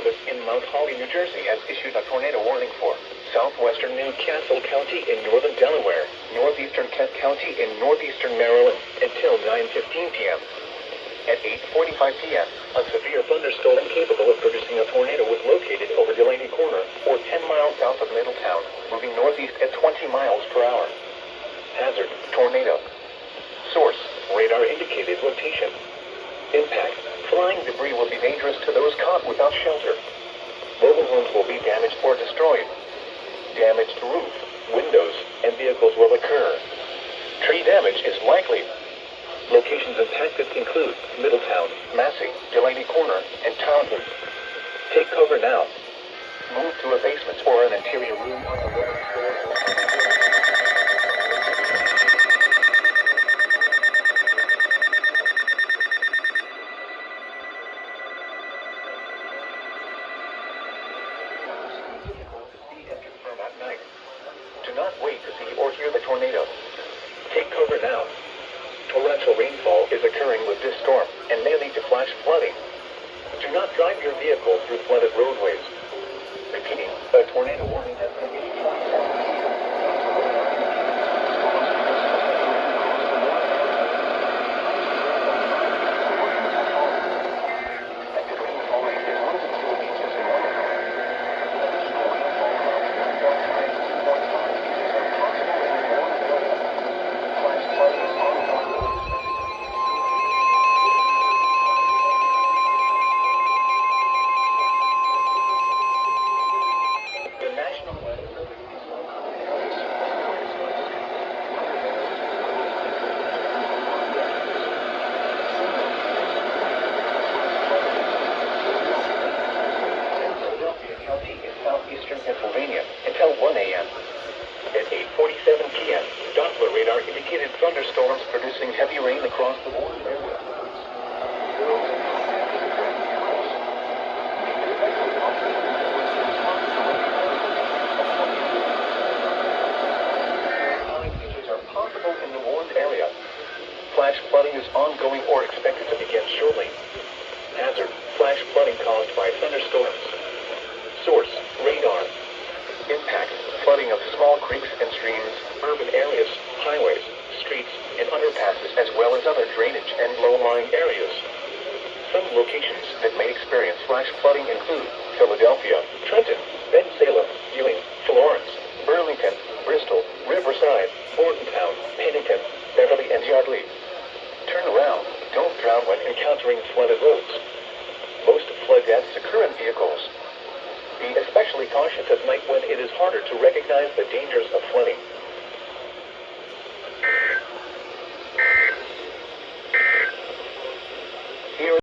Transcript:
Service in Mount Holly, New Jersey has issued a tornado warning for southwestern Newcastle County in northern Delaware, northeastern Kent County in northeastern Maryland until 9:15 p.m. At 8:45 p.m., a severe thunderstorm capable of producing a tornado was located over Delaney Corner, or 10 miles south of Middletown, moving northeast at 20 miles per hour. Hazard: tornado. Source: radar indicated location. Impact: flying debris will be dangerous to those caught without shelter. Mobile homes will be damaged or destroyed. Damage to roof, windows, and vehicles will occur. Tree damage is likely. Locations impacted include Middletown, Massey, Delaney Corner, and Townsend. Take cover now. Move to a basement or an interior room on the lower floor. Do not wait to see or hear the tornado. Take cover now. Torrential rainfall is occurring with this storm and may lead to flash flooding. Do not drive your vehicle through flooded roadways. Repeating, a tornado warning has been issued. Pennsylvania until 1 a.m. At 8:47 p.m., Doppler radar indicated thunderstorms producing heavy rain across the border area. Outages are possible in the warned area. Flash flooding is ongoing or expected to begin shortly. Hazard: flash flooding caused by thunderstorms. Source: radar. Impact: flooding of small creeks and streams, urban areas, highways, streets, and underpasses, as well as other drainage and low-lying areas. Some locations that may experience flash flooding include Philadelphia, Trenton, Bensalem, Ewing, Florence, Burlington, Bristol, Riverside, Bordentown, Pennington, Beverly, and Yardley. Turn around. Don't drown when encountering flooded roads. Most flood deaths occur in vehicles. Be especially cautious at night when it is harder to recognize the dangers of flooding.